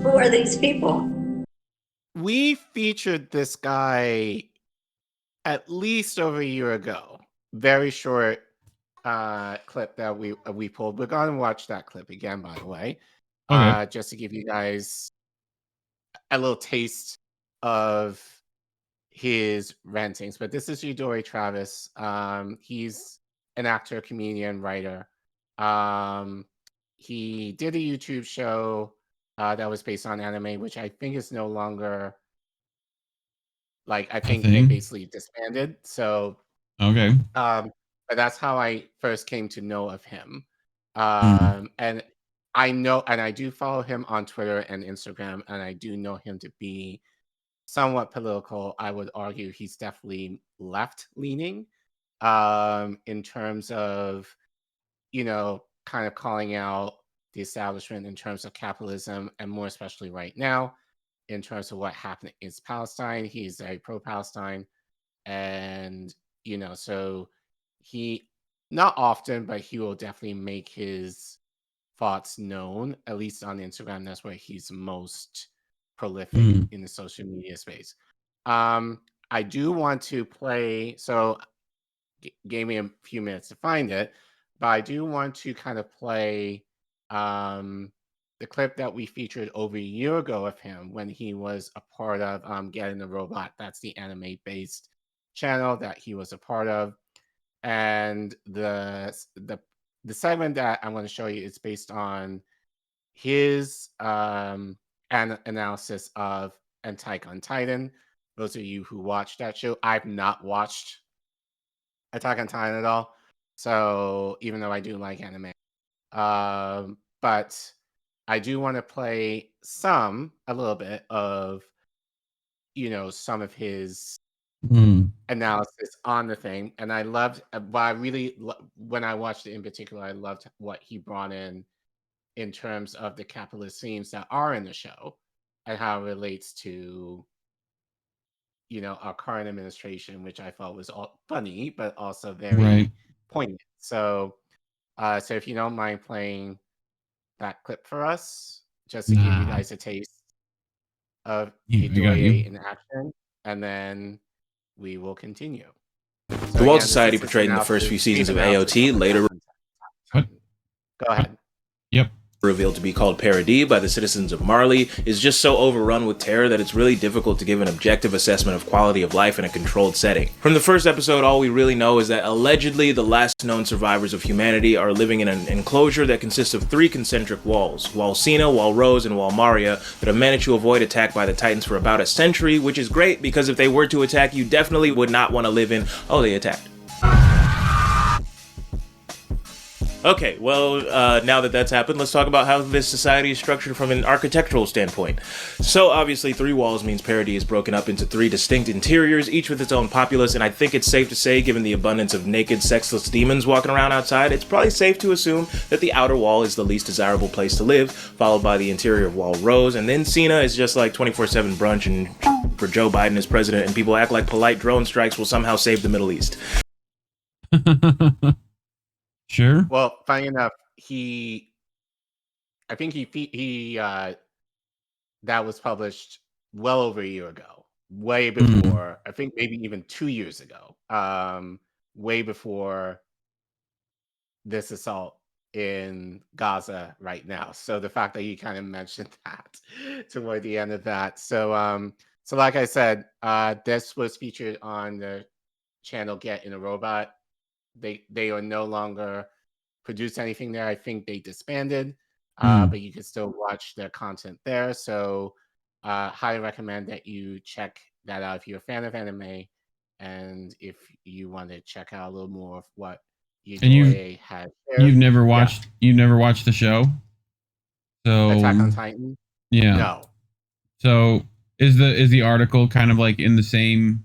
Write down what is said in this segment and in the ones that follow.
Who are these people? We featured this guy at least over a year ago. Very short clip that we pulled. We're going to watch that clip again, by the way, Okay. just to give you guys a little taste of his rantings. But this is Yedoye Travis. He's an actor, comedian, writer. He did a YouTube show that was based on anime, which I think is no longer, like, I think they thing? basically disbanded. So Okay. but that's how I first came to know of him. Mm. And I know, and I do follow him on Twitter and Instagram, and I do know him to be somewhat political. I would argue he's definitely left leaning in terms of, kind of calling out the establishment in terms of capitalism, and more especially right now, in terms of what happened in Palestine. He's very pro-Palestine. And, so he, not often, but he will definitely make his thoughts known, at least on Instagram. That's where he's most prolific in the social media space. I do want to play, so gave me a few minutes to find it, but I do want to kind of play the clip that we featured over a year ago of him when he was a part of Getting the Robot. That's the anime-based channel that he was a part of. And the segment that I'm going to show you is based on his analysis of Attack on Titan. Those of you who watched that show, I've not watched Attack on Titan at all. So even though I do like anime, but I do want to play a little bit of, some of his analysis on the thing. And I loved, when I watched it in particular, I loved what he brought in terms of the capitalist themes that are in the show and how it relates to, our current administration, which I thought was all funny, but also very poignant. So, so if you don't mind playing that clip for us, just to give you guys a taste of Yedoye in action, and then we will continue. The Wall Society portrayed in the first few seasons of AOT later Go ahead. Yep. Revealed to be called Paradis by the citizens of Marley is just so overrun with terror that it's really difficult to give an objective assessment of quality of life in a controlled setting. From the first episode, all we really know is that allegedly the last known survivors of humanity are living in an enclosure that consists of 3 concentric walls, Wall Sina, Wall Rose, and Wall Maria, that have managed to avoid attack by the Titans for about a century, which is great because if they were to attack, you definitely would not want to live in, oh, they attacked. Okay, well, now that that's happened, let's talk about how this society is structured from an architectural standpoint. So, obviously, 3 walls means Paradis is broken up into 3 distinct interiors, each with its own populace, and I think it's safe to say, given the abundance of naked, sexless demons walking around outside, it's probably safe to assume that the outer wall is the least desirable place to live, followed by the interior of Wall Rose, and then Cena is just like 24/7 brunch and for Joe Biden as president, and people act like polite drone strikes will somehow save the Middle East. Sure. Well, funny enough, I think he that was published well over a year ago, way before, I think maybe even 2 years ago, way before this assault in Gaza right now. So the fact that you kind of mentioned that toward the end of that. So, so like I said, this was featured on the channel Get in a Robot. They are no longer produce anything there. I think they disbanded, but you can still watch their content there. So highly recommend that you check that out if you're a fan of anime, and if you want to check out a little more of what Yedoye had shared. You've never watched the show? So Attack on Titan? Yeah. No. So is the article kind of like in the same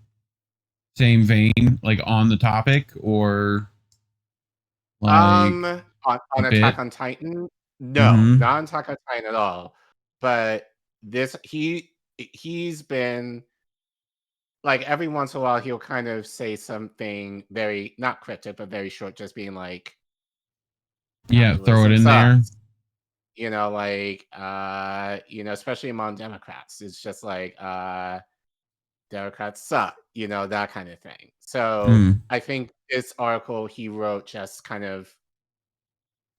vein, like on the topic, or like on Attack on Titan? No, not on Attack on Titan at all. But this he's been like, every once in a while he'll kind of say something very not cryptic but very short, just being like, Yeah, throw it in Capitalism there. sucks. Especially among Democrats, it's just like Democrats suck, that kind of thing. So I think this article he wrote just kind of,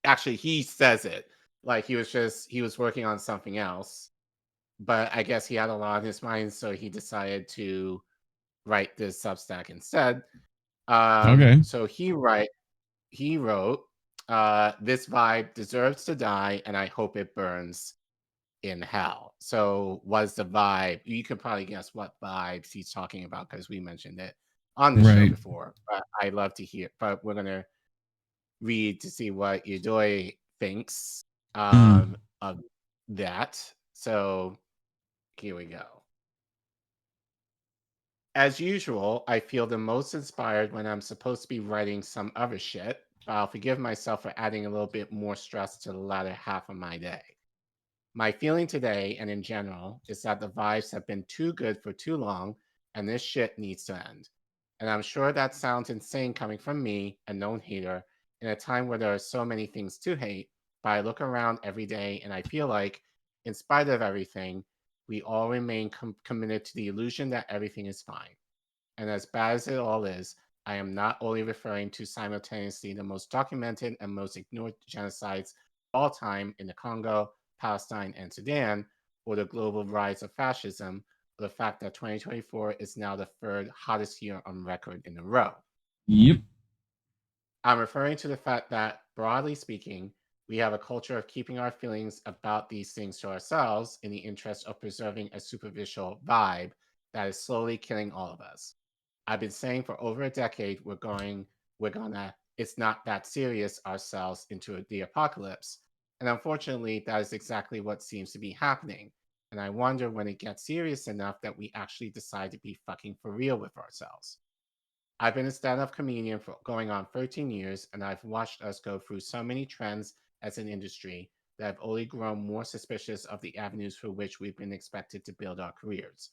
actually he says it like he was working on something else, but I guess he had a lot on his mind, so he decided to write this Substack instead. Okay. So he wrote, this vibe deserves to die, and I hope it burns in hell. So what's the vibe? You can probably guess what vibes he's talking about because we mentioned it on the show Right. before. But I love to hear. But we're gonna read to see what Yedoye thinks of that. So here we go. As usual, I feel the most inspired when I'm supposed to be writing some other shit, but I'll forgive myself for adding a little bit more stress to the latter half of my day. My feeling today and in general is that the vibes have been too good for too long and this shit needs to end. And I'm sure that sounds insane coming from me, a known hater, in a time where there are so many things to hate, but I look around every day and I feel like, in spite of everything, we all remain committed to the illusion that everything is fine. And as bad as it all is, I am not only referring to simultaneously the most documented and most ignored genocides of all time in the Congo, Palestine, and Sudan, or the global rise of fascism, or the fact that 2024 is now the third hottest year on record in a row. Yep. I'm referring to the fact that, broadly speaking, we have a culture of keeping our feelings about these things to ourselves in the interest of preserving a superficial vibe that is slowly killing all of us. I've been saying for over a decade we're gonna it's not that serious ourselves into the apocalypse. And unfortunately, that is exactly what seems to be happening. And I wonder when it gets serious enough that we actually decide to be fucking for real with ourselves. I've been a stand-up comedian for going on 13 years, and I've watched us go through so many trends as an industry that I've only grown more suspicious of the avenues through which we've been expected to build our careers.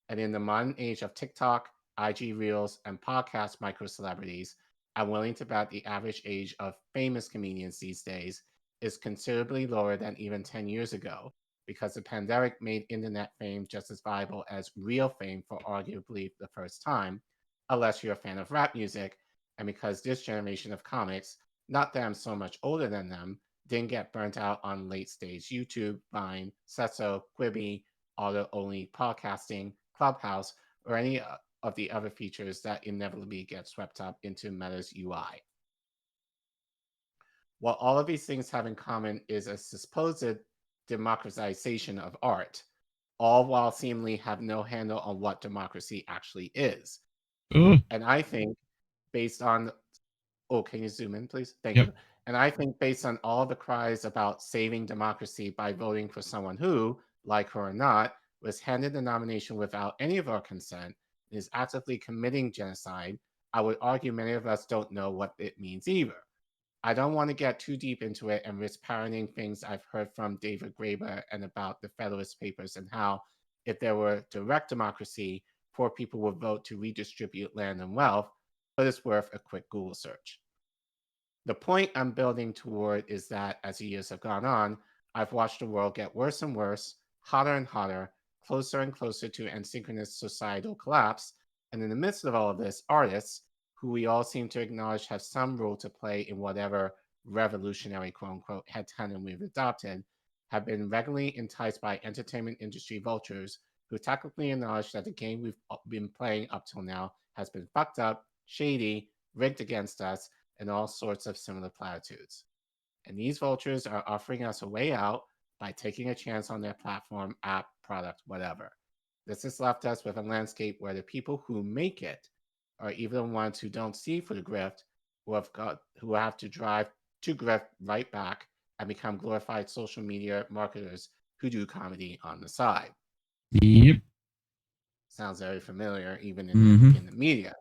And in the modern age of TikTok, IG Reels, and podcast micro celebrities, I'm willing to bet the average age of famous comedians these days is considerably lower than even 10 years ago, because the pandemic made internet fame just as viable as real fame for arguably the first time, unless you're a fan of rap music, and because this generation of comics, not that I'm so much older than them, didn't get burnt out on late stage YouTube, Vine, Sesso, Quibi, audio-only podcasting, Clubhouse, or any of the other features that inevitably get swept up into Meta's UI. What all of these things have in common is a supposed democratization of art, all while seemingly have no handle on what democracy actually is. And I think based on, can you zoom in, please? Thank you. And I think based on all the cries about saving democracy by voting for someone who, like her or not, was handed the nomination without any of our consent, and is actively committing genocide, I would argue many of us don't know what it means either. I don't want to get too deep into it and risk parroting things I've heard from David Graeber and about the Federalist Papers and how, if there were direct democracy, poor people would vote to redistribute land and wealth, but it's worth a quick Google search. The point I'm building toward is that as the years have gone on, I've watched the world get worse and worse, hotter and hotter, closer and closer to asynchronous societal collapse, and in the midst of all of this, artists, who we all seem to acknowledge have some role to play in whatever revolutionary quote-unquote headcanon we've adopted, have been regularly enticed by entertainment industry vultures who technically acknowledge that the game we've been playing up till now has been fucked up, shady, rigged against us, and all sorts of similar platitudes. And these vultures are offering us a way out by taking a chance on their platform, app, product, whatever. This has left us with a landscape where the people who make it are even the ones who don't see for the grift, who have to drive to grift right back and become glorified social media marketers who do comedy on the side. Yep. Sounds very familiar, even in the media.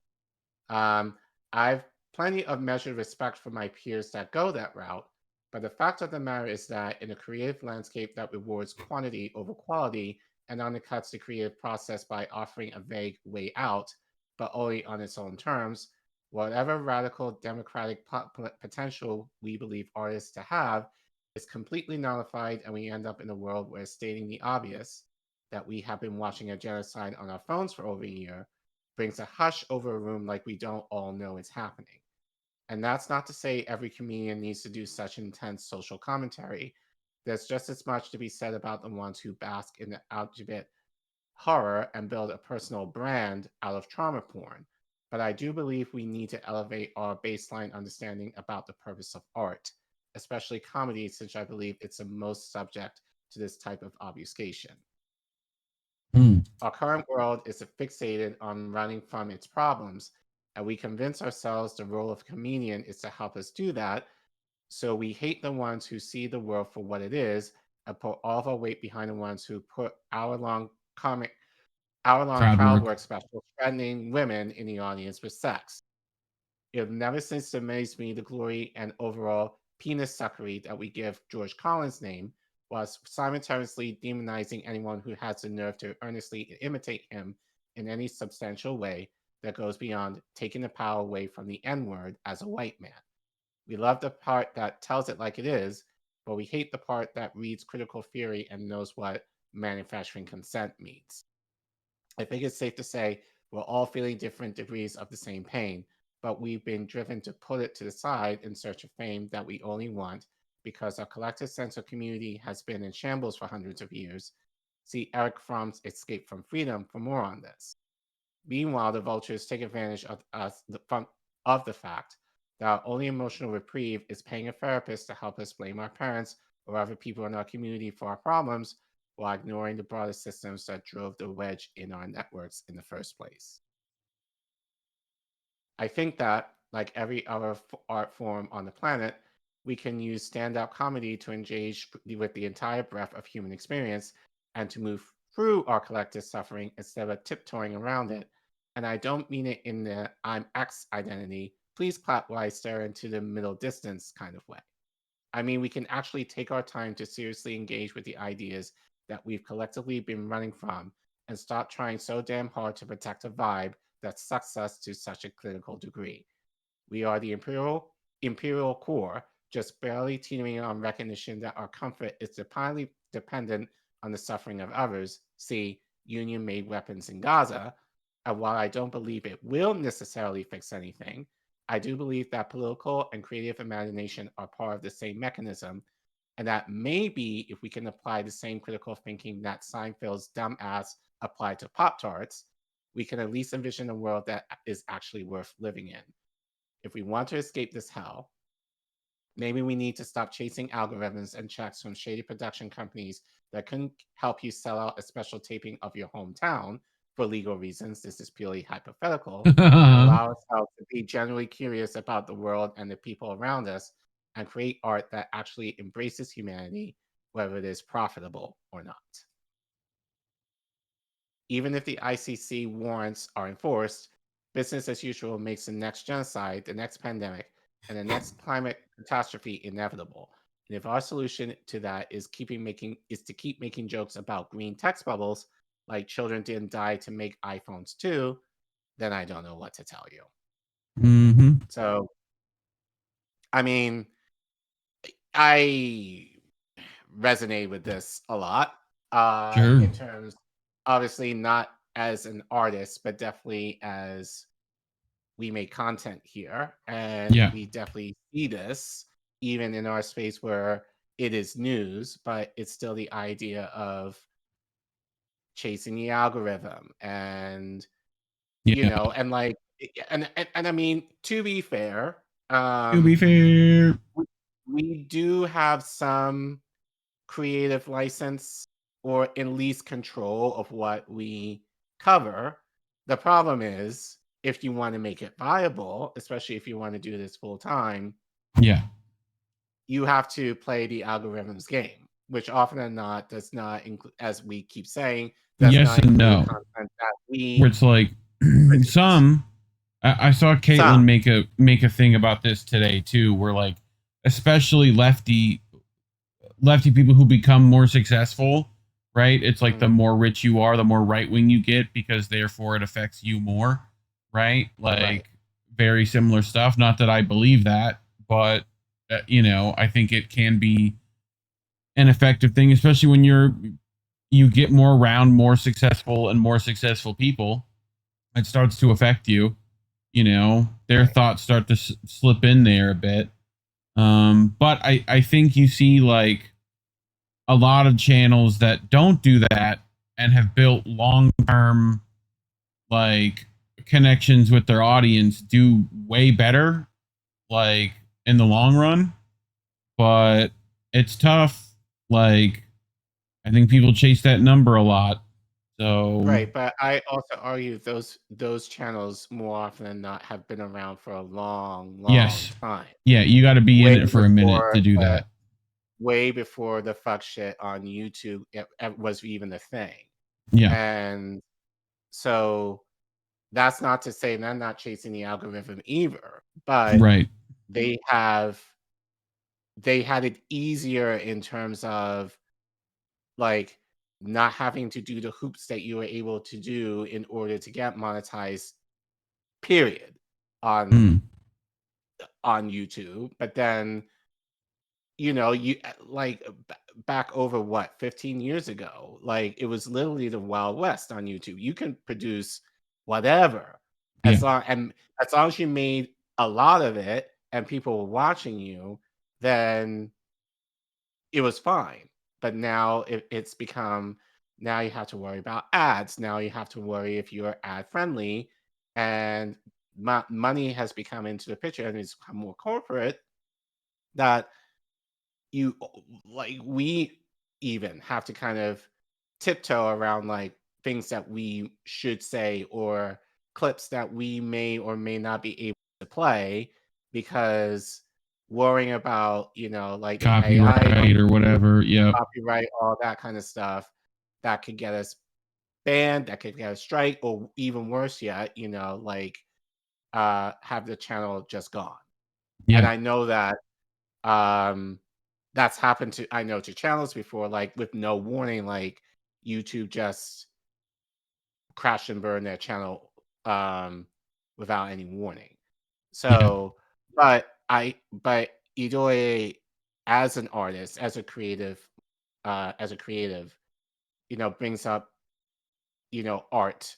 I've plenty of measured respect for my peers that go that route, but the fact of the matter is that in a creative landscape that rewards quantity over quality and undercuts the creative process by offering a vague way out, but only on its own terms, whatever radical democratic potential we believe artists to have is completely nullified, and we end up in a world where stating the obvious, that we have been watching a genocide on our phones for over a year, brings a hush over a room like we don't all know it's happening. And that's not to say every comedian needs to do such intense social commentary. There's just as much to be said about the ones who bask in the algebra horror and build a personal brand out of trauma porn. But I do believe we need to elevate our baseline understanding about the purpose of art, especially comedy, since I believe it's the most subject to this type of obfuscation. Our current world is fixated on running from its problems, and we convince ourselves the role of comedian is to help us do that. So we hate the ones who see the world for what it is and put all of our weight behind the ones who put hour-long crowd work special threatening women in the audience with sex. It has never since amazed me the glory and overall penis suckery that we give George Collin's name, whilst simultaneously demonizing anyone who has the nerve to earnestly imitate him in any substantial way that goes beyond taking the power away from the N-word as a white man. We love the part that tells it like it is, but we hate the part that reads critical theory and knows what manufacturing consent means. I think it's safe to say we're all feeling different degrees of the same pain, but we've been driven to put it to the side in search of fame that we only want because our collective sense of community has been in shambles for hundreds of years. See Eric Fromm's Escape from Freedom for more on this. Meanwhile, the vultures take advantage of the fact that our only emotional reprieve is paying a therapist to help us blame our parents or other people in our community for our problems, while ignoring the broader systems that drove the wedge in our networks in the first place. I think that, like every other art form on the planet, we can use stand-up comedy to engage with the entire breadth of human experience and to move through our collective suffering instead of tiptoeing around it. And I don't mean it in the I'm X identity, please clap while I stare into the middle distance kind of way. I mean, we can actually take our time to seriously engage with the ideas that we've collectively been running from and stop trying so damn hard to protect a vibe that sucks us to such a clinical degree. We are the imperial core, just barely teetering on recognition that our comfort is entirely dependent on the suffering of others, see Union-made weapons in Gaza. And while I don't believe it will necessarily fix anything, I do believe that political and creative imagination are part of the same mechanism, and that maybe if we can apply the same critical thinking that Seinfeld's dumbass applied to Pop-Tarts, we can at least envision a world that is actually worth living in. If we want to escape this hell, maybe we need to stop chasing algorithms and checks from shady production companies that couldn't help you sell out a special taping of your hometown for legal reasons. This is purely hypothetical. And allow ourselves to be genuinely curious about the world and the people around us and create art that actually embraces humanity, whether it is profitable or not. Even if the ICC warrants are enforced, business as usual makes the next genocide, the next pandemic, and the next climate catastrophe inevitable. And if our solution to that is to keep making jokes about green text bubbles, like children didn't die to make iPhones too, then I don't know what to tell you. Mm-hmm. So, I mean, I resonate with this a lot. Sure. In terms, obviously not as an artist, but definitely as we make content here, and we definitely see this even in our space where it is news, but it's still the idea of chasing the algorithm and you know, and like and I mean, to be fair, we do have some creative license or at least control of what we cover. The problem is, if you want to make it viable, especially if you want to do this full time, you have to play the algorithm's game, which often than not does not include, as we keep saying, does not include content that we. Where it's like I saw Caitlin make a thing about this today too, where like especially lefty people who become more successful, right? It's like the more rich you are, the more right wing you get, because therefore it affects you more, right? Like very similar stuff. Not that I believe that, but you know, I think it can be an effective thing, especially when you get more around more successful people. It starts to affect you. You know, their thoughts start to slip in there a bit. But I think you see like a lot of channels that don't do that and have built long-term like connections with their audience do way better, like in the long run. But it's tough. Like, I think people chase that number a lot. So Right, but I also argue those channels more often than not have been around for a long, long yes, time. yeah, you got to be in Way it for a minute to do before that. way before the fuck shit on YouTube it was even a thing. Yeah, And so that's not to say they're not chasing the algorithm either, but right. they had it easier in terms of like not having to do the hoops that you were able to do in order to get monetized, period, Mm. on YouTube. But then, you know, you like back over what 15 years ago, like it was literally the Wild West on YouTube. You can produce whatever Yeah, as long as you made a lot of it and people were watching you, then it was fine. But now it's become, now you have to worry about ads. Now you have to worry if you're ad friendly, and money has become into the picture and it's become more corporate, that you like we even have to kind of tiptoe around like things that we should say or clips that we may or may not be able to play, because worrying about, you know, like the AI copyright or whatever. Yeah, copyright, all that kind of stuff, that could get us banned, that could get us strike, or even worse yet, you know, like have the channel just gone. And yeah, I know that um that's happened to, I know, to channels before, like with no warning, like YouTube just crashed and burned their channel without any warning. yeah. So, but Yedoye, as an artist, as a creative, you know, brings up, you know, art.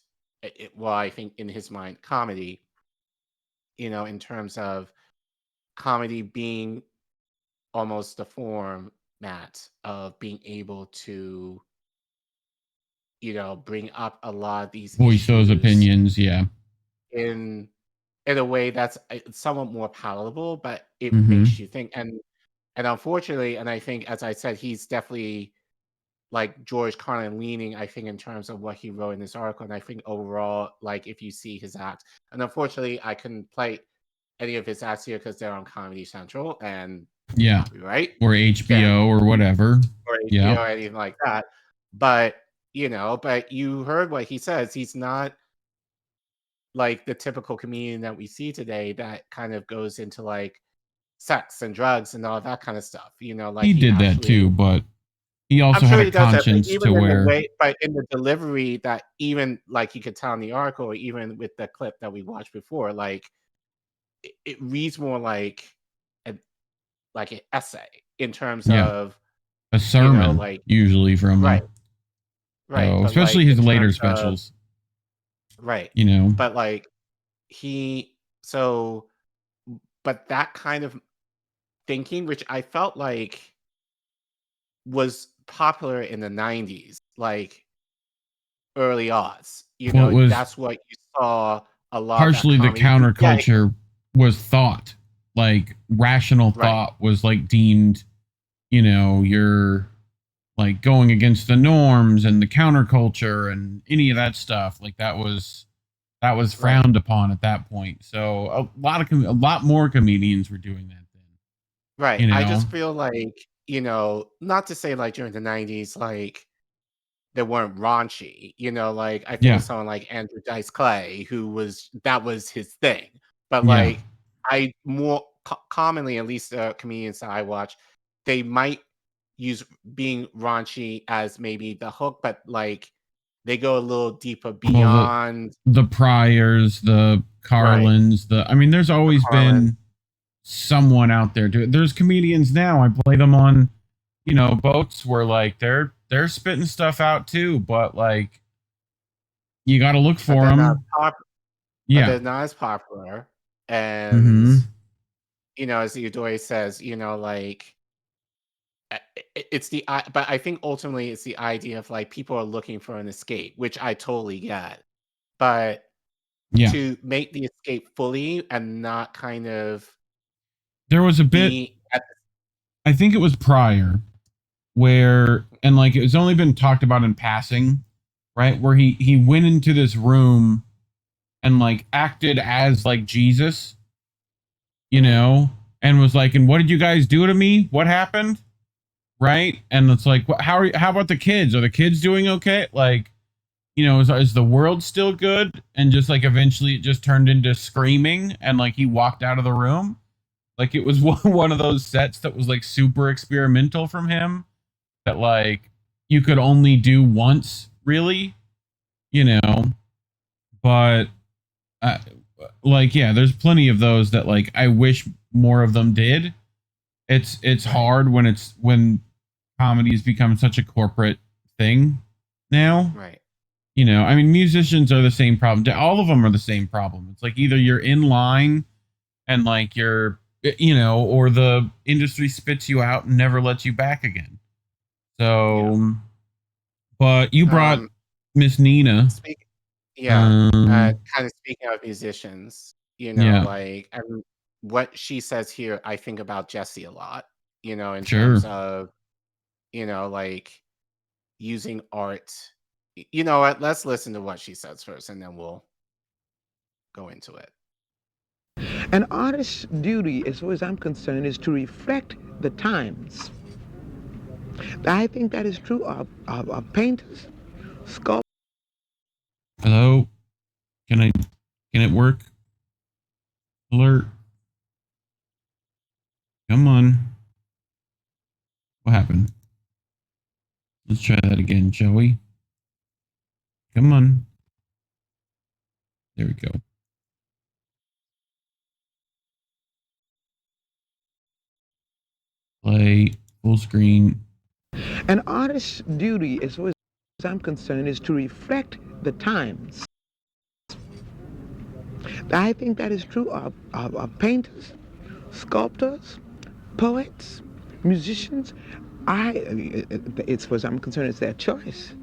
Well, I think in his mind, comedy, you know, in terms of comedy being almost the format of being able to, you know, bring up a lot of these Voice those issues opinions. Yeah. in a way that's somewhat more palatable, but it Mm-hmm. makes you think. And unfortunately, and I think, as I said, he's definitely like George Carlin leaning, I think, in terms of what he wrote in this article. And I think overall, like if you see his acts, and unfortunately, I couldn't play any of his acts here because they're on Comedy Central and Yeah. copyright, Or then, HBO or whatever. or Yeah. HBO or anything like that. But you know, but you heard what he says. He's not like the typical comedian that we see today that kind of goes into like sex and drugs and all that kind of stuff. You know, like He he did that actually, too, but he I'm also had sure a he does that, but conscience even to in the where, way, but in the delivery, that even like you could tell in the article, or even with the clip that we watched before, like it reads more like an an essay in terms yeah, of, a you know, sermon like usually from right, him. right, So, but especially like his in later terms of specials, right, you know. but like he so but that kind of thinking, which I felt like was popular in the 90s, like early odds. You Well, it know, was that's what you saw a lot of that partially the comedy be. Yeah, counterculture was thought, like rational right, thought was like deemed, you know, you're like going against the norms and the counterculture and any of that stuff. Like that was right, frowned upon at that point. So a lot more comedians were doing that then, right. you I know. just feel like, you know, not to say like during the 90s, like they weren't raunchy, you know, like I think of Yeah, someone like Andrew Dice Clay, who was, that was his thing. But yeah, like I more commonly, at least the comedians that I watch, they might use being raunchy as maybe the hook, but like they go a little deeper Well, beyond the Pryors, the Carlins, I mean, there's always been someone out there. There's comedians now. I play them on, you know, boats where like they're spitting stuff out too, but like you got to look for them. Yeah, they're not as popular, and Mm-hmm. you know, as Yedoye says, you know, like it's the but I think ultimately it's the idea of like people are looking for an escape, which I totally get, but Yeah, to make the escape fully and not kind of there was a bit. be at I think it was Pryor where, and like it was only been talked about in passing, right? Where he went into this room and like acted as like Jesus, you know, and was like, "And what did you guys do to me? What happened?" Right? And it's like, how about the kids? Are the kids doing okay? Like, you know, is the world still good? And just like eventually it just turned into screaming, and like he walked out of the room. Like it was one of those sets that was like super experimental from him, that like you could only do once, really, you know. But like, yeah, there's plenty of those that like I wish more of them did. It's hard when comedy's become such a corporate thing now. right. You know, I mean, musicians are the same problem. All of them are the same problem. It's like either you're in line and like you're, you know, or the industry spits you out and never lets you back again. So, but you brought Miss Nina. Kind of speaking of musicians, you know, like, and what she says here, I think about Jesse a lot, you know, in terms of, you know, like using art. You know what? Let's listen to what she says first, and then we'll go into it. An artist's duty, as far as I'm concerned, is to reflect the times. I think that is true of painters, sculptors. Hello? Can it work? Alert. Come on. What happened? Let's try that again, shall we? Come on. There we go. Play full screen. An artist's duty, as far as I'm concerned, is to reflect the times. I think that is true of painters, sculptors, poets, musicians. As far as I'm concerned, it's their choice.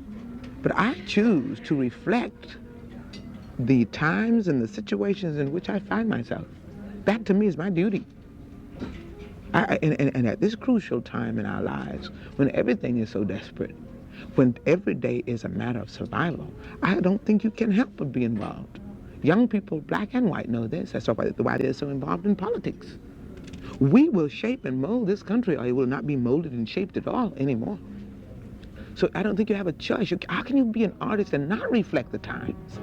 But I choose to reflect the times and the situations in which I find myself. That to me is my duty. And at this crucial time in our lives, when everything is so desperate, when every day is a matter of survival, I don't think you can help but be involved. Young people, black and white, know this. That's why they're so involved in politics. We will shape and mold this country, or it will not be molded and shaped at all anymore. So I don't think you have a choice. How can you be an artist and not reflect the times?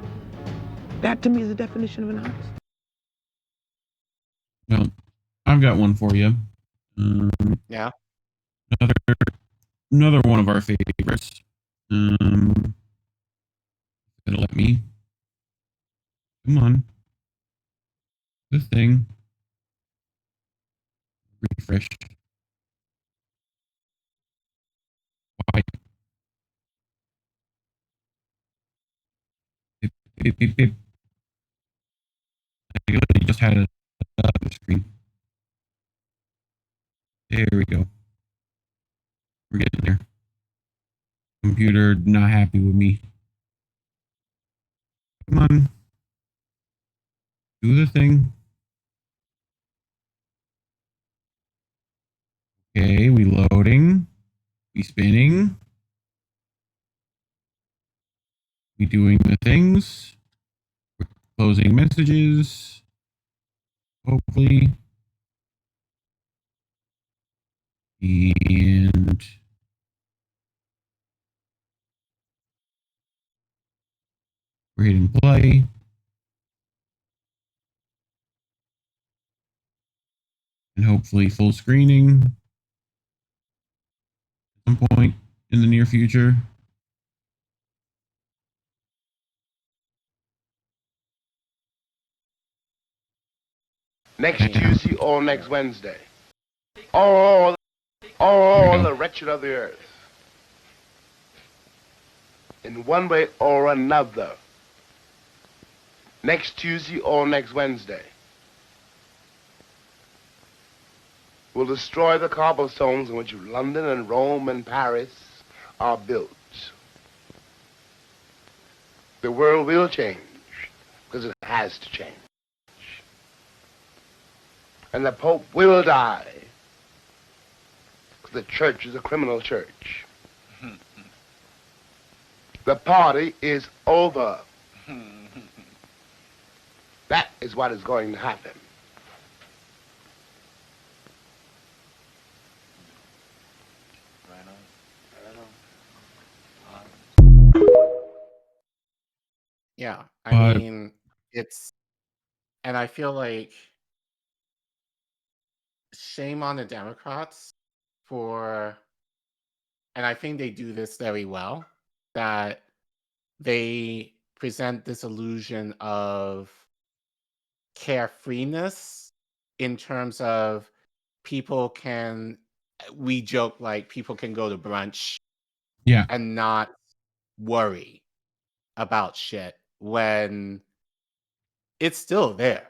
That to me is the definition of an artist. Well, I've got one for you. Yeah. Another one of our favorites. Gonna let me. Come on. This thing. Refresh. Why? It I literally just had it on the screen. There we go. We're getting there. Computer not happy with me. Come on. Do the thing. Okay, we loading. We spinning. We doing the things. We're closing messages. Hopefully. And we're hitting play. And hopefully full screening at some point in the near future. Next Yeah. Tuesday or next Wednesday. All the wretched of the earth. In one way or another. Next Tuesday or next Wednesday. Will destroy the cobblestones in which London and Rome and Paris are built. The world will change, because it has to change. And the Pope will die, because the church is a criminal church. The party is over. That is what is going to happen. Yeah, But- mean, and I feel like shame on the Democrats for, and I think they do this very well, that they present this illusion of carefreeness in terms of we joke like people can go to brunch Yeah. and not worry about shit when it's still there.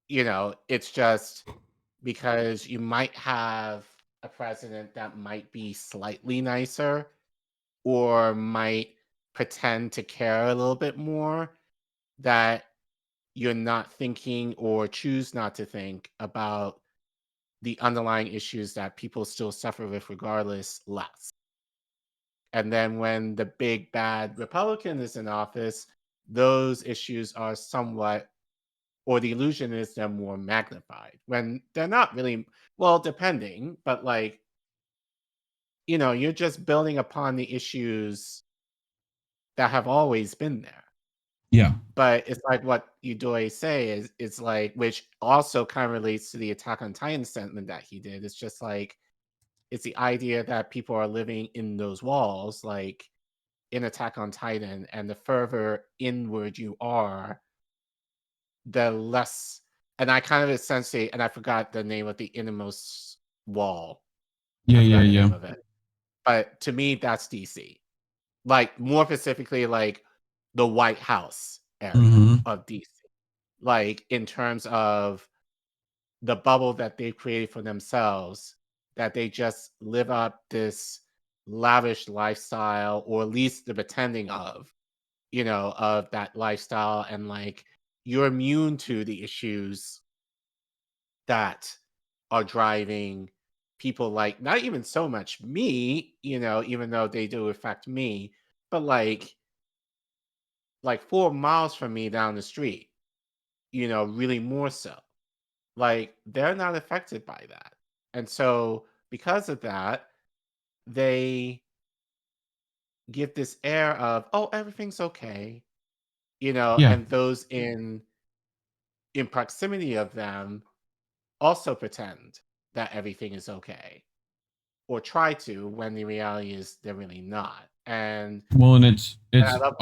It's just because you might have a president that might be slightly nicer or might pretend to care a little bit more, that you're not thinking or choose not to think about the underlying issues that people still suffer with regardless less. And then when the big bad Republican is in office, those issues are somewhat, or the illusion is they're more magnified when they're not really, well, depending, but you're just building upon the issues that have always been there. Yeah. But it's like what Yedoye say is, it's like, which also kind of relates to the Attack on Titan sentiment that he did. It's just like, it's the idea that people are living in those walls, like in Attack on Titan, and the further inward you are, the less. And I kind of essentially, and I forgot the name of the innermost wall. I forgot the name of it. But to me, that's DC. Like, more specifically, like the White House area of DC. Like, in terms of the bubble that they've created for themselves, that they just live up this lavish lifestyle, or at least the pretending of that lifestyle, and like you're immune to the issues that are driving people, like not even so much me, even though they do affect me, but like 4 miles from me down the street, really more so. Like, they're not affected by that. And so because of that, they give this air of, oh, everything's okay, Yeah. and those in proximity of them also pretend that everything is okay, or try to, when the reality is they're really not. And Well, and it's I love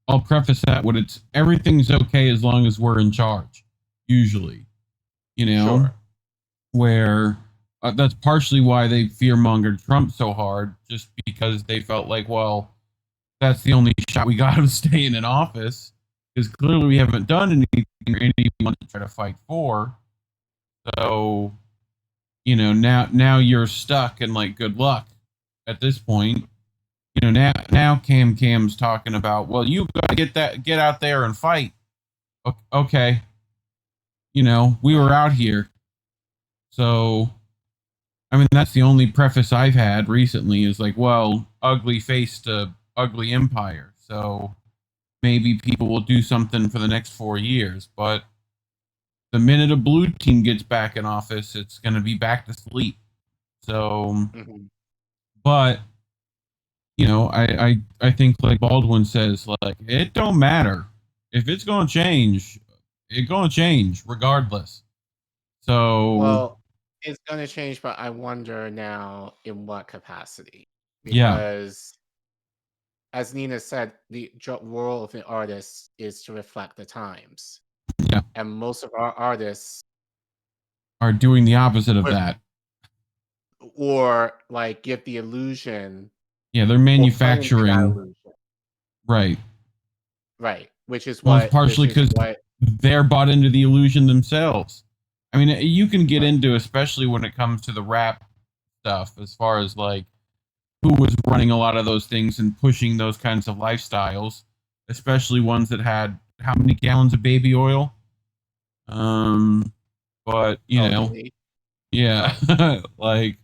I'll preface that with, it's everything's okay as long as we're in charge. Usually, Sure. where that's partially why they fear-mongered Trump so hard, just because they felt like, well, that's the only shot we got of staying in office, because clearly we haven't done anything or anyone to try to fight for. So, now you're stuck, and like, good luck at this point. Now Cam's talking about, well, you got to get out there and fight. Okay. We were out here. So, I mean, that's the only preface I've had recently, is like, well, ugly face to ugly empire. So maybe people will do something for the next 4 years. But the minute a blue team gets back in office, it's going to be back to sleep. So, but, I think, like Baldwin says, like, it don't matter. If it's going to change, it's going to change regardless. So, Well, it's going to change, but I wonder now in what capacity. Yeah. Because, as Nina said, the role of the artist is to reflect the times. Yeah. and most of our artists are doing the opposite of But- that. or like give the illusion. Yeah, they're or play into that manufacturing. illusion. Right. Right, which is Well, what it's partially which is because what- they're bought into the illusion themselves. I mean, you can get into, especially when it comes to the rap stuff, as far as like who was running a lot of those things and pushing those kinds of lifestyles, especially ones that had how many gallons of baby oil. But you know, really? yeah, like,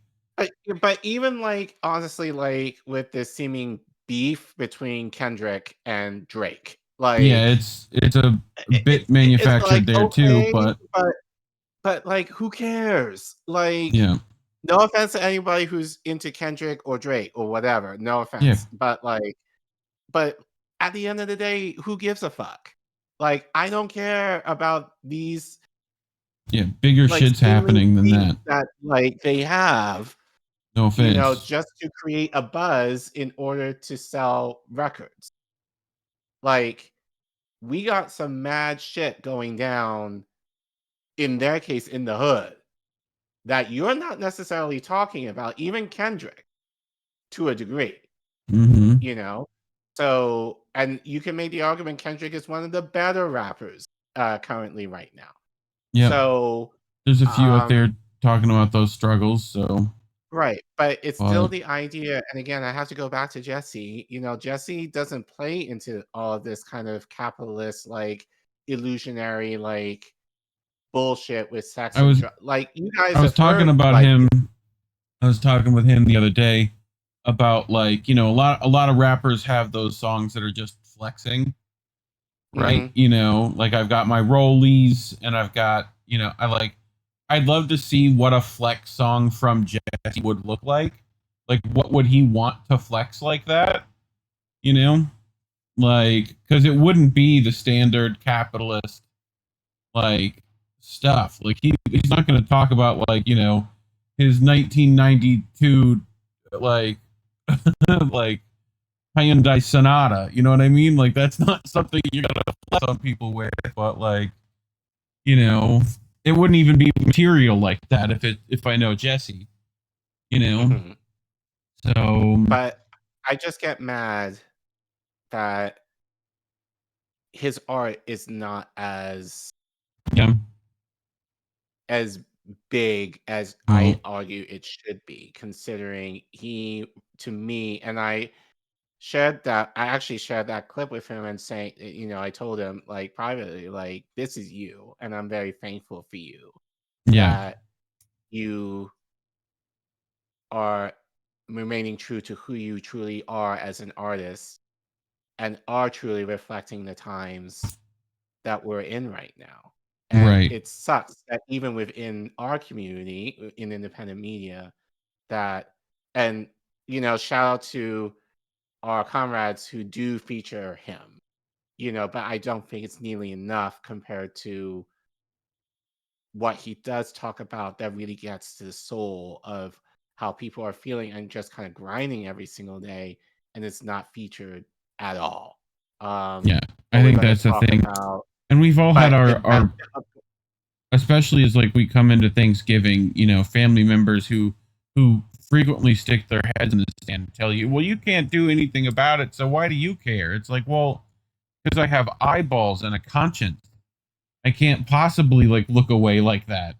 But even like honestly, like with the seeming beef between Kendrick and Drake, like yeah, it's a bit it's manufactured like, there okay, too, but like who cares? Like, yeah, no offense to anybody who's into Kendrick or Drake or whatever, no offense, Yeah. but at the end of the day, who gives a fuck? Like, I don't care about these yeah, bigger like shit's happening than seeming that. that like they have. No offense. Just to create a buzz in order to sell records. Like, we got some mad shit going down, in their case, in the hood, that you're not necessarily talking about, even Kendrick, to a degree, Mm-hmm. So, and you can make the argument Kendrick is one of the better rappers currently right now. Yeah. So, There's a few out there talking about those struggles, so. right, but it's still the idea, and again, I have to go back to Jesse. Jesse doesn't play into all of this kind of capitalist, like illusionary, like bullshit with sex. Like you guys. I was talking about him. I was talking with him the other day about like a lot of rappers have those songs that are just flexing, right? Mm-hmm. Like I've got my rollies, and I've got I'd love to see what a flex song from Jesse would look like. Like, what would he want to flex like that? Like, because it wouldn't be the standard capitalist, like, stuff. Like, he's not going to talk about, like, his 1992, like, like, Hyundai Sonata. You know what I mean? Like, that's not something you're going to flex on people with, but, like, it wouldn't even be material like that if I know Jesse, Mm-hmm. So, but I just get mad that his art is not as big as I argue it should be, considering he, to me, and I actually shared that clip with him and saying, I told him like privately, like, this is you, and I'm very thankful for you. That you are remaining true to who you truly are as an artist and are truly reflecting the times that we're in right now. And it sucks that even within our community in independent media and shout out to our comrades who do feature him, but I don't think it's nearly enough compared to what he does talk about that really gets to the soul of how people are feeling and just kind of grinding every single day, and it's not featured at all. I think that's the thing. And we've all had our especially as like we come into Thanksgiving, family members who frequently stick their heads in the sand and tell you, well, you can't do anything about it, so why do you care? It's like, well, because I have eyeballs and a conscience. I can't possibly like look away like that.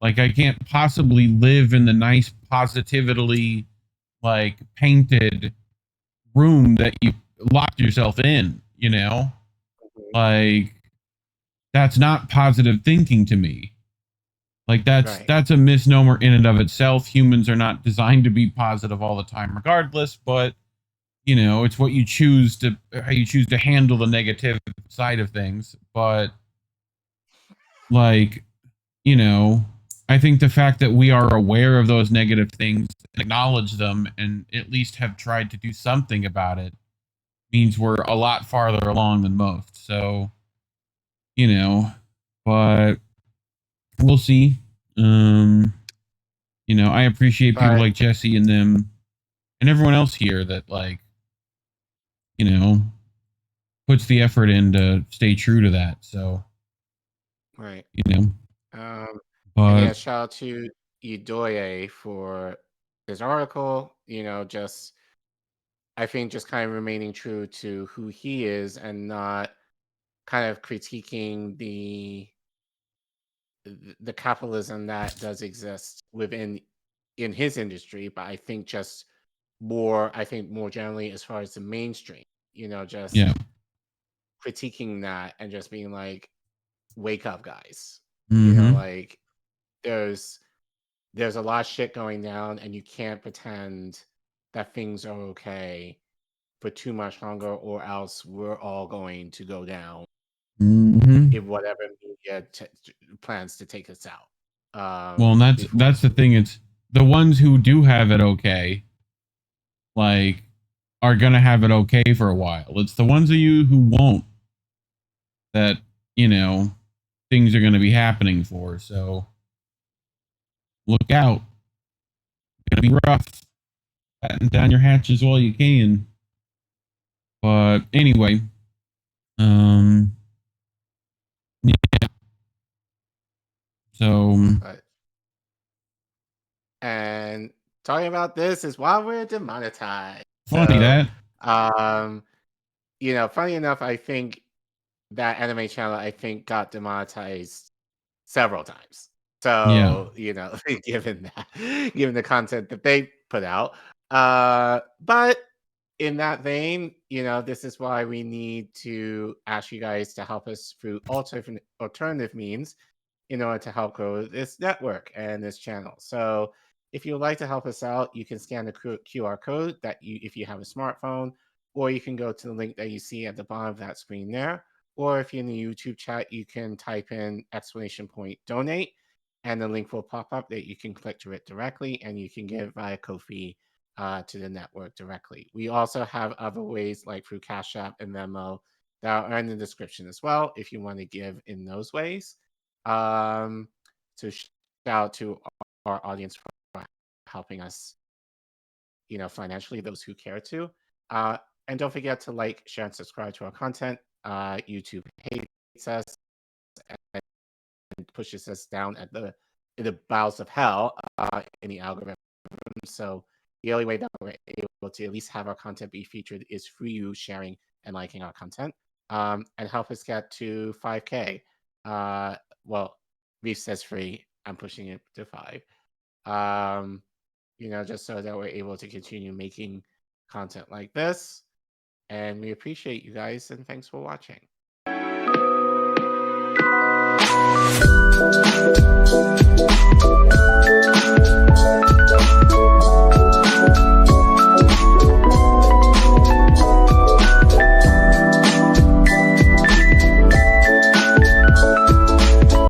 Like I can't possibly live in the nice positively like painted room that you locked yourself in, like that's not positive thinking to me. Like that's a misnomer in and of itself. Humans are not designed to be positive all the time regardless, but it's what you choose to how you choose to handle the negative side of things. But like, I think the fact that we are aware of those negative things, acknowledge them, and at least have tried to do something about it means we're a lot farther along than most. So, but we'll see. I appreciate people like Jesse and them and everyone else here that like, puts the effort in to stay true to that. So, Right. you know, And but yeah, shout out to Yedoye for his article. You know, just I think just kind of remaining true to who he is and not kind of critiquing the capitalism that does exist in his industry, but I think just I think more generally as far as the mainstream, you know, just yeah, critiquing that and just being like, wake up, guys. You know, like there's a lot of shit going down and you can't pretend that things are okay for too much longer or else we're all going to go down if whatever media plans to take us out. Well, and Before. that's the thing. It's the ones who do have it okay, like, are gonna have it okay for a while. It's the ones of you who won't that, you know, things are gonna be happening for. So look out. It's gonna be rough. Batten down your hatches while you can. But anyway, yeah. So And talking about this is why we're demonetized. funny that. You know, funny enough, I think that anime channel got demonetized several times. So, you know, given the content that they put out. But in that vein, you know, this is why we need to ask you guys to help us through alternative means in order to help grow this network and this channel. So if you would like to help us out, you can scan the QR code if you have a smartphone, or you can go to the link that you see at the bottom of that screen there. Or if you're in the YouTube chat, you can type in !donate, and the link will pop up that you can click to it directly, and you can give via Ko-fi to the network directly. We also have other ways like through CashApp and Venmo that are in the description as well if you want to give in those ways. So shout out to our audience for helping us, you know, financially, those who care to. And don't forget to like, share, and subscribe to our content. YouTube hates us and pushes us down in the bowels of hell in the algorithm. So the only way that we're able to at least have our content be featured is through you sharing and liking our content. And help us get to 5K. Well, Reef says free. I'm pushing it to 5. You know, just so that we're able to continue making content like this. And we appreciate you guys, and thanks for watching.